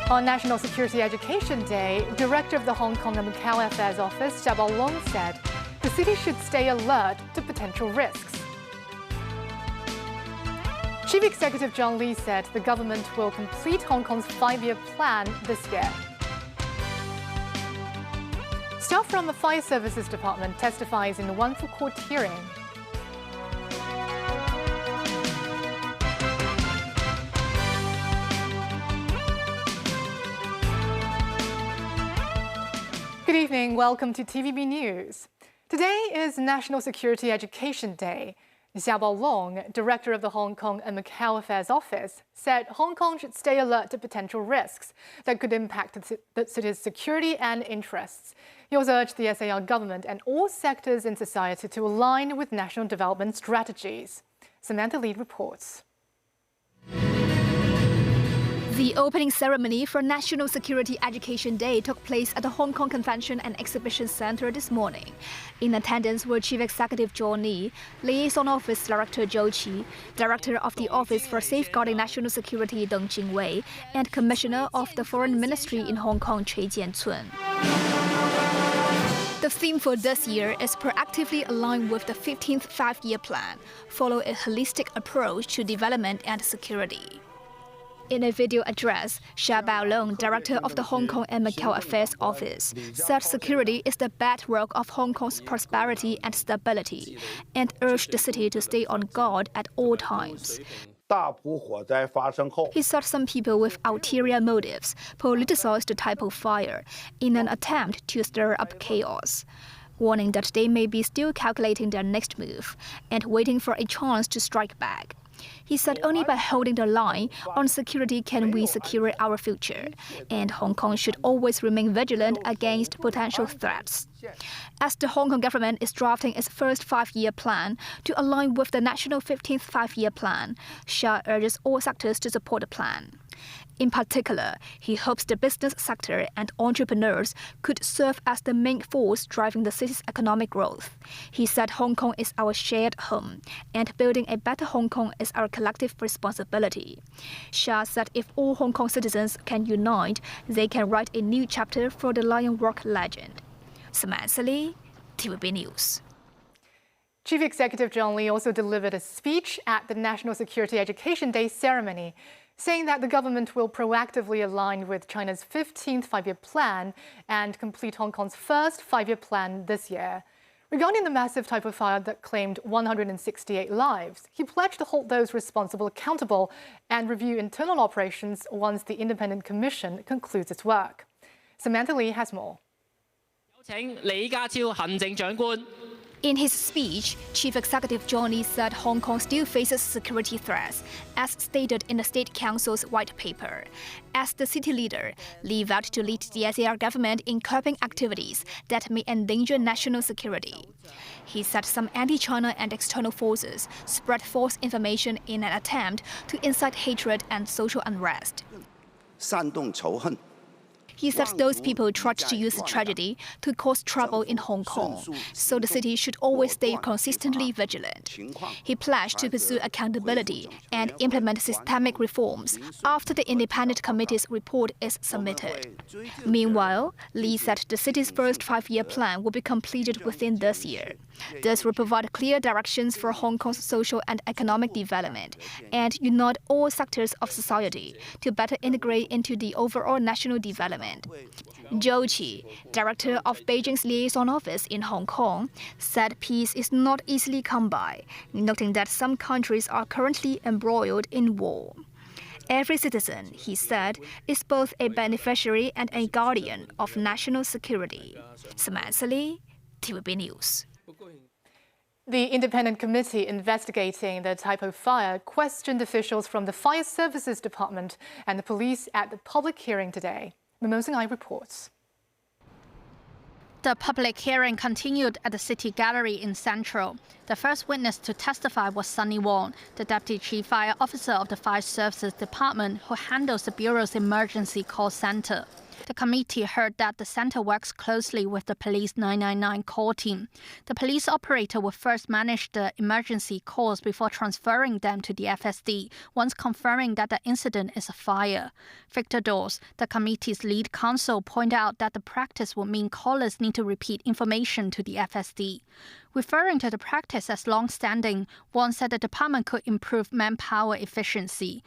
On National Security Education Day, Director of the Hong Kong and Macau Affairs Office, Xiaobao Long, said the city should stay alert to potential risks. Chief Executive John Lee said the government will complete Hong Kong's 5-year plan this year. Staff from the Fire Services Department testifies in one full court hearing. Good evening, welcome to TVB News. Today is National Security Education Day. Xiaobao Long, Director of the Hong Kong and Macau Affairs Office, said Hong Kong should stay alert to potential risks that could impact the city's security and interests. He also urged the SAR government and all sectors in society to align with national development strategies. Samantha Lee reports. The opening ceremony for National Security Education Day took place at the Hong Kong Convention and Exhibition Centre this morning. In attendance were Chief Executive John Lee, Liaison Office Director Zhou Qi, Director of the Office for Safeguarding National Security Deng Jingwei, and Commissioner of the Foreign Ministry in Hong Kong Cui Jiancun. The theme for this year is proactively aligned with the 15th Five-Year Plan, follow a holistic approach to development and security. In a video address, Xiaobao Long, Director of the Hong Kong and Macau Affairs Office, said security is the bedrock of Hong Kong's prosperity and stability, and urged the city to stay on guard at all times. He said some people with ulterior motives politicized the Tai Po fire in an attempt to stir up chaos, warning that they may be still calculating their next move and waiting for a chance to strike back. He said only by holding the line on security can we secure our future, and Hong Kong should always remain vigilant against potential threats. As the Hong Kong government is drafting its first 5-year plan to align with the national 15th Five-Year Plan, Xia urges all sectors to support the plan. In particular, he hopes the business sector and entrepreneurs could serve as the main force driving the city's economic growth. He said Hong Kong is our shared home, and building a better Hong Kong is our collective responsibility. Xia said if all Hong Kong citizens can unite, they can write a new chapter for the Lion Rock legend. Samantha Lee, TVB News. Chief Executive John Lee also delivered a speech at the National Security Education Day ceremony, saying that the government will proactively align with China's 15th Five-Year Plan and complete Hong Kong's first 5-year plan this year. Regarding the massive Tai Po fire that claimed 168 lives, he pledged to hold those responsible accountable and review internal operations once the independent commission concludes its work. Samantha Lee has more. In his speech, Chief Executive John Lee said Hong Kong still faces security threats, as stated in the State Council's white paper. As the city leader, Lee vowed to lead the SAR government in curbing activities that may endanger national security. He said some anti-China and external forces spread false information in an attempt to incite hatred and social unrest. He said those people tried to use the tragedy to cause trouble in Hong Kong, so the city should always stay consistently vigilant. He pledged to pursue accountability and implement systemic reforms after the independent committee's report is submitted. Meanwhile, Lee said the city's first 5-year plan will be completed within this year. This will provide clear directions for Hong Kong's social and economic development and unite all sectors of society to better integrate into the overall national development. Zhou Qi, Director of Beijing's Liaison Office in Hong Kong, said peace is not easily come by, noting that some countries are currently embroiled in war. Every citizen, he said, is both a beneficiary and a guardian of national security. Samantha Lee, TVB News. The independent committee investigating the Tai Po fire questioned officials from the Fire Services Department and the police at the public hearing today. Mimosing Eye reports. The public hearing continued at the City Gallery in Central. The first witness to testify was Sunny Wong, the Deputy Chief Fire Officer of the Fire Services Department who handles the Bureau's emergency call center. The committee heard that the center works closely with the police 999 call team. The police operator will first manage the emergency calls before transferring them to the FSD, once confirming that the incident is a fire. Victor Dawes, the committee's lead counsel, pointed out that the practice would mean callers need to repeat information to the FSD. Referring to the practice as long-standing, Wong said the department could improve manpower efficiency.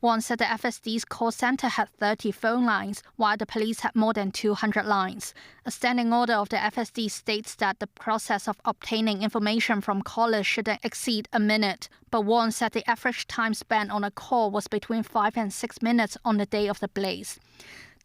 Wong said the FSD's call center had 30 phone lines, while the police had more than 200 lines. A standing order of the FSD states that the process of obtaining information from callers shouldn't exceed a minute, but Wong said the average time spent on a call was between 5 and 6 minutes on the day of the blaze.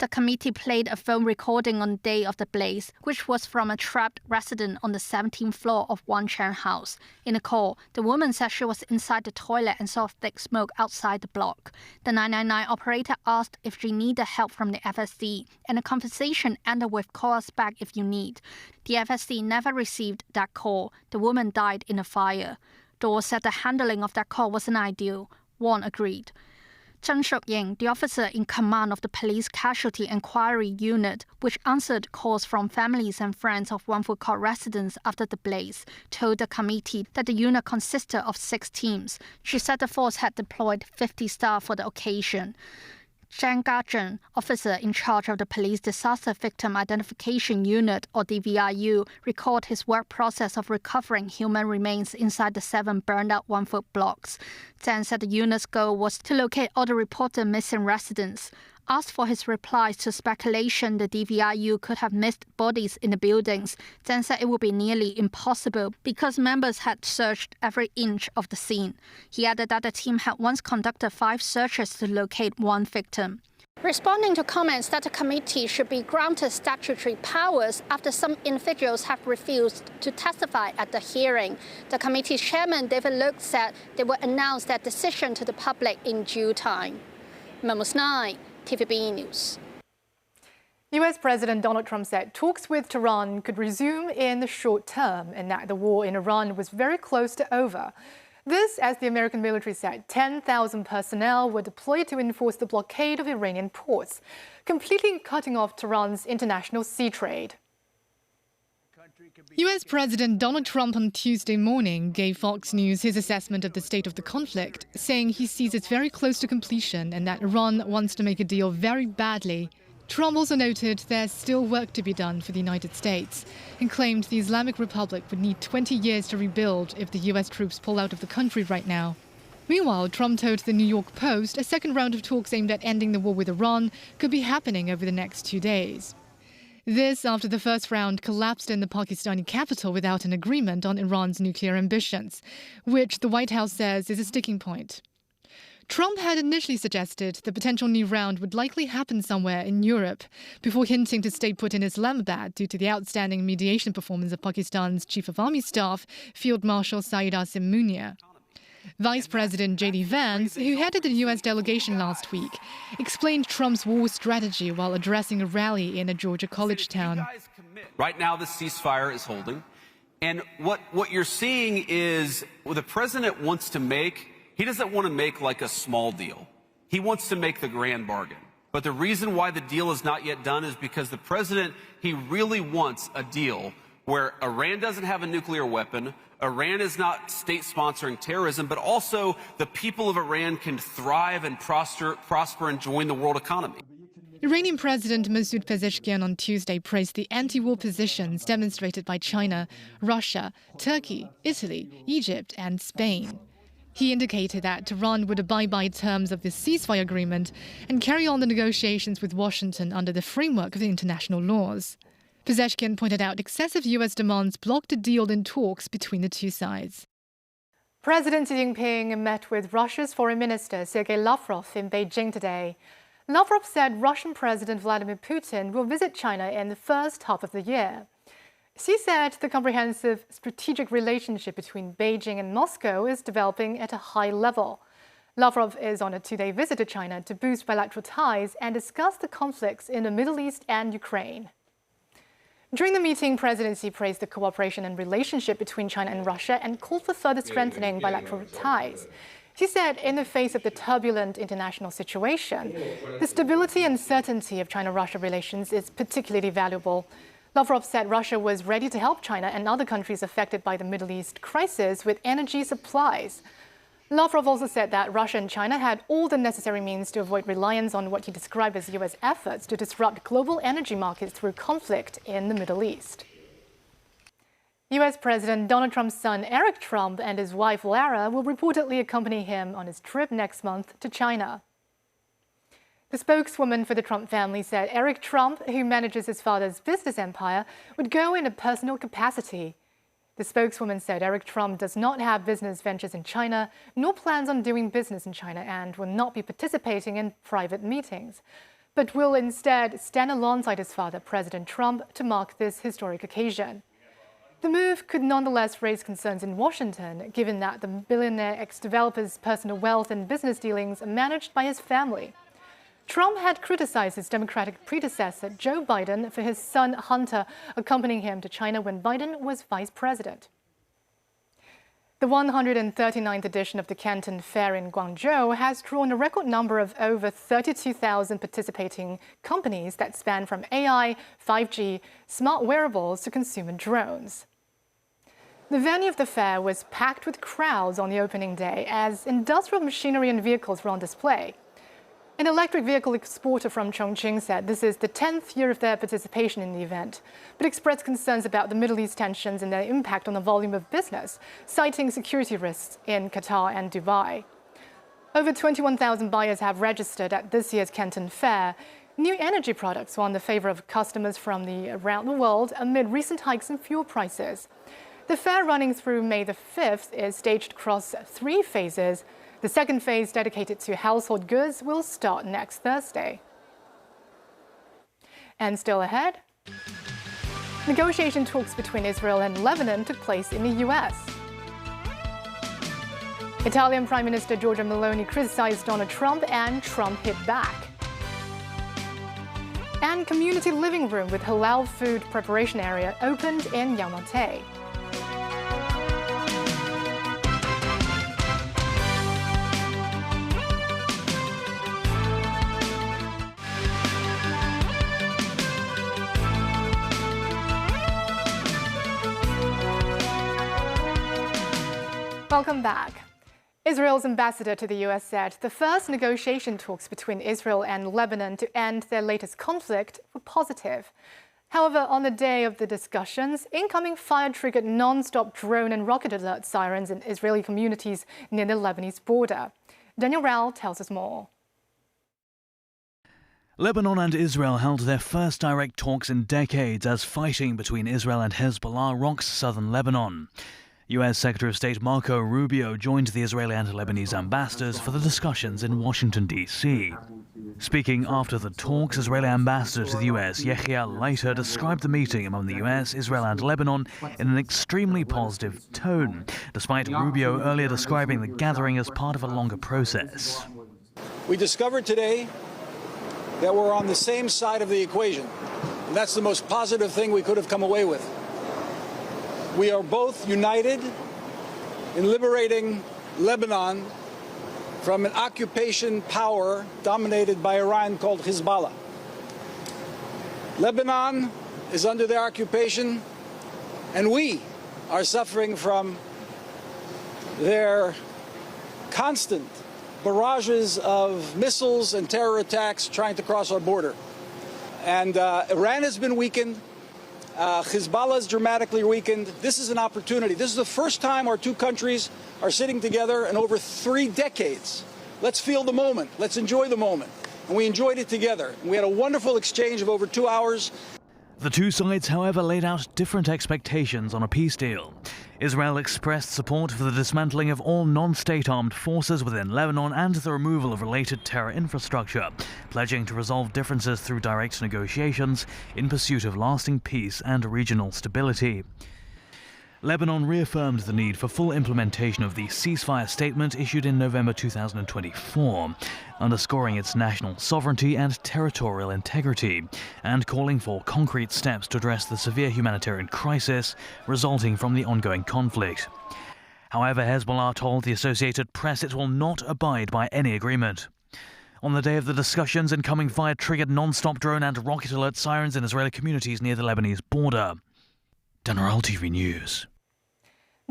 The committee played a phone recording on the day of the blaze, which was from a trapped resident on the 17th floor of Wan Chen House. In the call, the woman said she was inside the toilet and saw thick smoke outside the block. The 999 operator asked if she needed help from the FSD, and the conversation ended with "call us back if you need." The FSD never received that call. The woman died in a fire. Dawes said the handling of that call wasn't ideal. Wong agreed. Zheng Shuk-ying, the officer in command of the Police Casualty Inquiry Unit, which answered calls from families and friends of Wangfu Court residents after the blaze, told the committee that the unit consisted of 6 teams. She said the force had deployed 50 staff for the occasion. Zhang Gazheng, officer in charge of the Police Disaster Victim Identification Unit, or DVIU, recalled his work process of recovering human remains inside the 7 burned-out one-foot blocks. Zhang said the unit's goal was to locate all the reported missing residents. Asked for his replies to speculation the DVIU could have missed bodies in the buildings, Zhang said it would be nearly impossible because members had searched every inch of the scene. He added that the team had once conducted 5 searches to locate 1 victim. Responding to comments that the committee should be granted statutory powers after some individuals have refused to testify at the hearing, the committee's chairman David Luke said they will announce their decision to the public in due time. Memos 9. TVB News. US President Donald Trump said talks with Tehran could resume in the short term and that the war in Iran was very close to over. This, as the American military said, 10,000 personnel were deployed to enforce the blockade of Iranian ports, completely cutting off Tehran's international sea trade. US President Donald Trump on Tuesday morning gave Fox News his assessment of the state of the conflict, saying he sees it very close to completion and that Iran wants to make a deal very badly. Trump also noted there's still work to be done for the United States and claimed the Islamic Republic would need 20 years to rebuild if the US troops pull out of the country right now. Meanwhile, Trump told the New York Post a second round of talks aimed at ending the war with Iran could be happening over the next 2 days. This after the first round collapsed in the Pakistani capital without an agreement on Iran's nuclear ambitions, which the White House says is a sticking point. Trump had initially suggested the potential new round would likely happen somewhere in Europe, before hinting to stay put in Islamabad due to the outstanding mediation performance of Pakistan's Chief of Army Staff, Field Marshal Saeed Asim Munia. Vice President J.D. Vance, who headed the U.S. delegation last week, explained Trump's war strategy while addressing a rally in a Georgia college town. Right now, the ceasefire is holding. And what you're seeing is what the president wants to make, he doesn't want to make like a small deal. He wants to make the grand bargain. But the reason why the deal is not yet done is because the president, he really wants a deal where Iran doesn't have a nuclear weapon, Iran is not state-sponsoring terrorism, but also the people of Iran can thrive and prosper and join the world economy. Iranian President Masoud Pezeshkian on Tuesday praised the anti-war positions demonstrated by China, Russia, Turkey, Italy, Egypt and Spain. He indicated that Tehran would abide by terms of the ceasefire agreement and carry on the negotiations with Washington under the framework of the international laws. Pezeshkian pointed out excessive U.S. demands blocked a deal in talks between the two sides. President Xi Jinping met with Russia's Foreign Minister Sergei Lavrov in Beijing today. Lavrov said Russian President Vladimir Putin will visit China in the first half of the year. Xi said the comprehensive strategic relationship between Beijing and Moscow is developing at a high level. Lavrov is on a 2-day visit to China to boost bilateral ties and discuss the conflicts in the Middle East and Ukraine. During the meeting, President Xi praised the cooperation and relationship between China and Russia and called for further strengthening bilateral ties. He said in the face of the turbulent international situation, the stability and certainty of China-Russia relations is particularly valuable. Lavrov said Russia was ready to help China and other countries affected by the Middle East crisis with energy supplies. Lavrov also said that Russia and China had all the necessary means to avoid reliance on what he described as U.S. efforts to disrupt global energy markets through conflict in the Middle East. U.S. President Donald Trump's son Eric Trump and his wife Lara will reportedly accompany him on his trip next month to China. The spokeswoman for the Trump family said Eric Trump, who manages his father's business empire, would go in a personal capacity. The spokeswoman said Eric Trump does not have business ventures in China, nor plans on doing business in China, and will not be participating in private meetings, but will instead stand alongside his father, President Trump, to mark this historic occasion. The move could nonetheless raise concerns in Washington, given that the billionaire ex-developer's personal wealth and business dealings are managed by his family. Trump had criticized his Democratic predecessor, Joe Biden, for his son Hunter accompanying him to China when Biden was vice president. The 139th edition of the Canton Fair in Guangzhou has drawn a record number of over 32,000 participating companies that span from AI, 5G, smart wearables to consumer drones. The venue of the fair was packed with crowds on the opening day as industrial machinery and vehicles were on display. An electric vehicle exporter from Chongqing said this is the 10th year of their participation in the event, but expressed concerns about the Middle East tensions and their impact on the volume of business, citing security risks in Qatar and Dubai. Over 21,000 buyers have registered at this year's Canton Fair. New energy products won the favor of customers from around the world amid recent hikes in fuel prices. The fair, running through May the 5th, is staged across 3 phases. The second phase, dedicated to household goods, will start next Thursday. And still ahead, negotiation talks between Israel and Lebanon took place in the US. Italian Prime Minister Giorgia Meloni criticized Donald Trump and Trump hit back. And community living room with halal food preparation area opened in Yangmate. Welcome back. Israel's ambassador to the U.S. said the first negotiation talks between Israel and Lebanon to end their latest conflict were positive. However, on the day of the discussions, incoming fire triggered non-stop drone and rocket alert sirens in Israeli communities near the Lebanese border. Daniel Rao tells us more. Lebanon and Israel held their first direct talks in decades as fighting between Israel and Hezbollah rocks southern Lebanon. U.S. Secretary of State Marco Rubio joined the Israeli and Lebanese ambassadors for the discussions in Washington, D.C. Speaking after the talks, Israeli ambassador to the U.S. Yehia Leiter described the meeting among the U.S., Israel and Lebanon in an extremely positive tone, despite Rubio earlier describing the gathering as part of a longer process. We discovered today that we're on the same side of the equation, and that's the most positive thing we could have come away with. We are both united in liberating Lebanon from an occupation power dominated by Iran called Hezbollah. Lebanon is under their occupation, and we are suffering from their constant barrages of missiles and terror attacks trying to cross our border. And Iran has been weakened. Hezbollah is dramatically weakened. This is an opportunity. This is the first time our two countries are sitting together in over 3 decades. Let's feel the moment. Let's enjoy the moment. And we enjoyed it together. And we had a wonderful exchange of over 2 hours. The two sides, however, laid out different expectations on a peace deal. Israel expressed support for the dismantling of all non-state armed forces within Lebanon and the removal of related terror infrastructure, pledging to resolve differences through direct negotiations in pursuit of lasting peace and regional stability. Lebanon reaffirmed the need for full implementation of the ceasefire statement issued in November 2024, underscoring its national sovereignty and territorial integrity, and calling for concrete steps to address the severe humanitarian crisis resulting from the ongoing conflict. However, Hezbollah told the Associated Press it will not abide by any agreement. On the day of the discussions, incoming fire triggered non-stop drone and rocket alert sirens in Israeli communities near the Lebanese border. General TV News.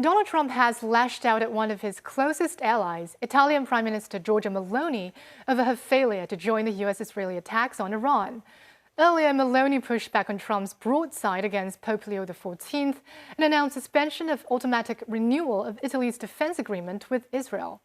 Donald Trump has lashed out at one of his closest allies, Italian Prime Minister Giorgia Meloni, over her failure to join the US-Israeli attacks on Iran. Earlier, Meloni pushed back on Trump's broadside against Pope Leo XIV and announced suspension of automatic renewal of Italy's defense agreement with Israel.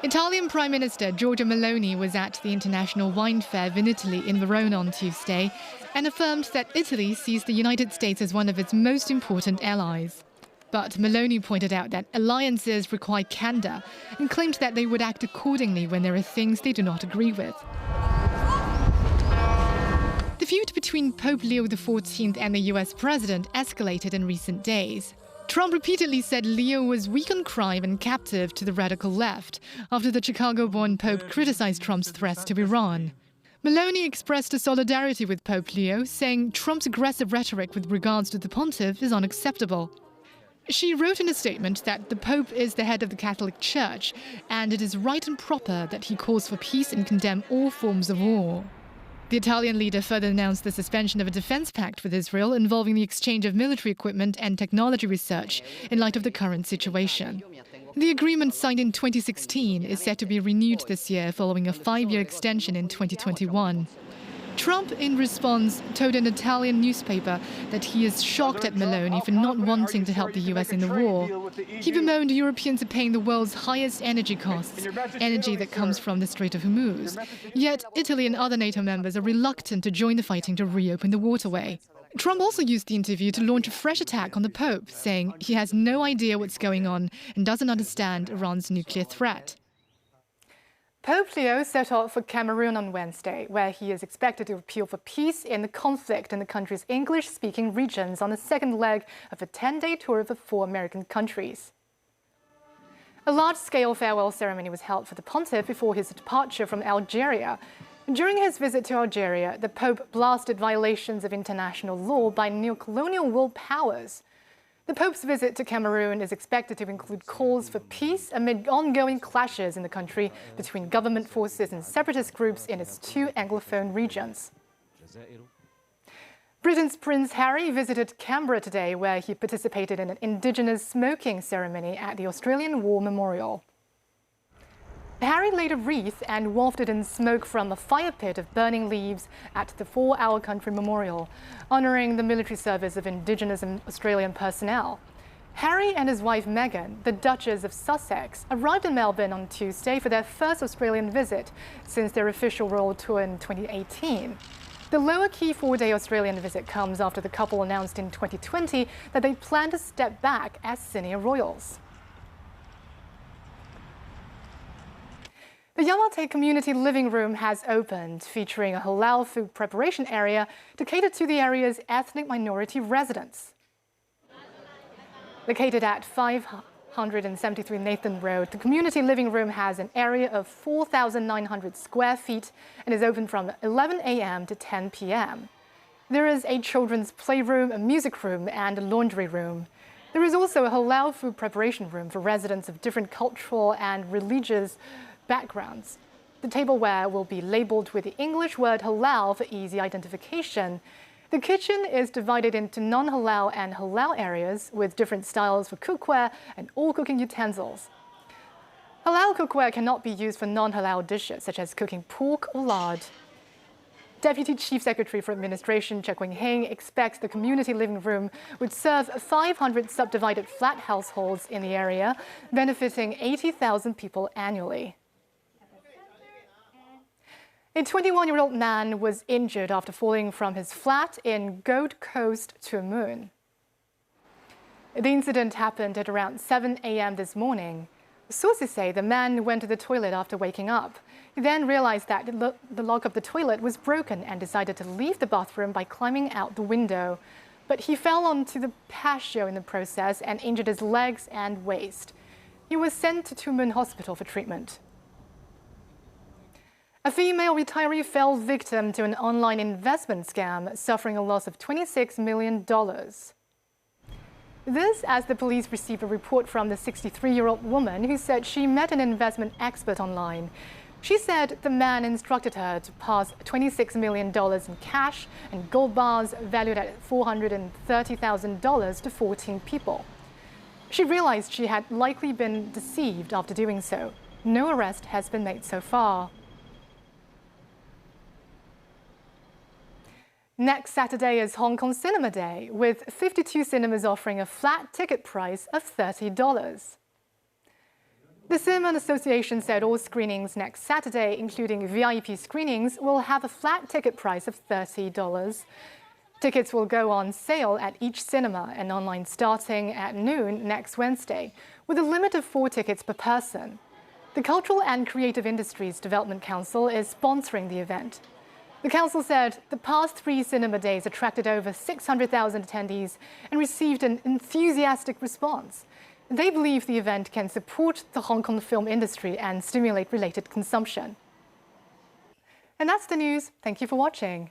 Italian Prime Minister Giorgia Meloni was at the International Wine Fair Vinitaly in Verona on Tuesday and affirmed that Italy sees the United States as one of its most important allies. But Meloni pointed out that alliances require candor and claimed that they would act accordingly when there are things they do not agree with. The feud between Pope Leo XIV and the US president escalated in recent days. Trump repeatedly said Leo was weak on crime and captive to the radical left after the Chicago-born Pope criticized Trump's threats to Iran. Meloni expressed a solidarity with Pope Leo, saying Trump's aggressive rhetoric with regards to the pontiff is unacceptable. She wrote in a statement that the Pope is the head of the Catholic Church and it is right and proper that he calls for peace and condemn all forms of war. The Italian leader further announced the suspension of a defense pact with Israel involving the exchange of military equipment and technology research in light of the current situation. The agreement signed in 2016 is set to be renewed this year following a 5-year extension in 2021. Trump, in response, told an Italian newspaper that he is shocked at Meloni for not wanting to help the US in the war. He bemoaned Europeans are paying the world's highest energy costs, energy that comes from the Strait of Hormuz. Yet, Italy and other NATO members are reluctant to join the fighting to reopen the waterway. Trump also used the interview to launch a fresh attack on the Pope, saying he has no idea what's going on and doesn't understand Iran's nuclear threat. Pope Leo set off for Cameroon on Wednesday, where he is expected to appeal for peace in the conflict in the country's English-speaking regions on the second leg of a 10-day tour of the 4 American countries. A large-scale farewell ceremony was held for the pontiff before his departure from Algeria. During his visit to Algeria, the Pope blasted violations of international law by neo-colonial world powers. The Pope's visit to Cameroon is expected to include calls for peace amid ongoing clashes in the country between government forces and separatist groups in its 2 Anglophone regions. Britain's Prince Harry visited Canberra today, where he participated in an Indigenous smoking ceremony at the Australian War Memorial. Harry laid a wreath and wafted in smoke from a fire pit of burning leaves at the 4 Our Country Memorial, honouring the military service of Indigenous and Australian personnel. Harry and his wife Meghan, the Duchess of Sussex, arrived in Melbourne on Tuesday for their first Australian visit since their official royal tour in 2018. The lower-key 4-day Australian visit comes after the couple announced in 2020 that they plan to step back as senior royals. The Yamate Community Living Room has opened, featuring a halal food preparation area to cater to the area's ethnic minority residents. Located at 573 Nathan Road, the Community Living Room has an area of 4,900 square feet and is open from 11 a.m. to 10 p.m. There is a children's playroom, a music room, and a laundry room. There is also a halal food preparation room for residents of different cultural and religious backgrounds. The tableware will be labeled with the English word halal for easy identification. The kitchen is divided into non-halal and halal areas with different styles for cookware and all cooking utensils. Halal cookware cannot be used for non-halal dishes such as cooking pork or lard. Deputy Chief Secretary for Administration Chek Wing-hing expects the community living room would serve 500 subdivided flat households in the area, benefiting 80,000 people annually. A 21-year-old man was injured after falling from his flat in Gold Coast to a moon. The incident happened at around 7 a.m. this morning. Sources say the man went to the toilet after waking up. He then realized that the lock of the toilet was broken and decided to leave the bathroom by climbing out the window. But he fell onto the patio in the process and injured his legs and waist. He was sent to Two Moon Hospital for treatment. A female retiree fell victim to an online investment scam, suffering a loss of $26 million. This as the police received a report from the 63-year-old woman who said she met an investment expert online. She said the man instructed her to pass $26 million in cash and gold bars valued at $430,000 to 14 people. She realized she had likely been deceived after doing so. No arrest has been made so far. Next Saturday is Hong Kong Cinema Day, with 52 cinemas offering a flat ticket price of $30. The Cinema Association said all screenings next Saturday, including VIP screenings, will have a flat ticket price of $30. Tickets will go on sale at each cinema and online starting at noon next Wednesday, with a limit of 4 tickets per person. The Cultural and Creative Industries Development Council is sponsoring the event. The council said the past 3 cinema days attracted over 600,000 attendees and received an enthusiastic response. They believe the event can support the Hong Kong film industry and stimulate related consumption. And that's the news. Thank you for watching.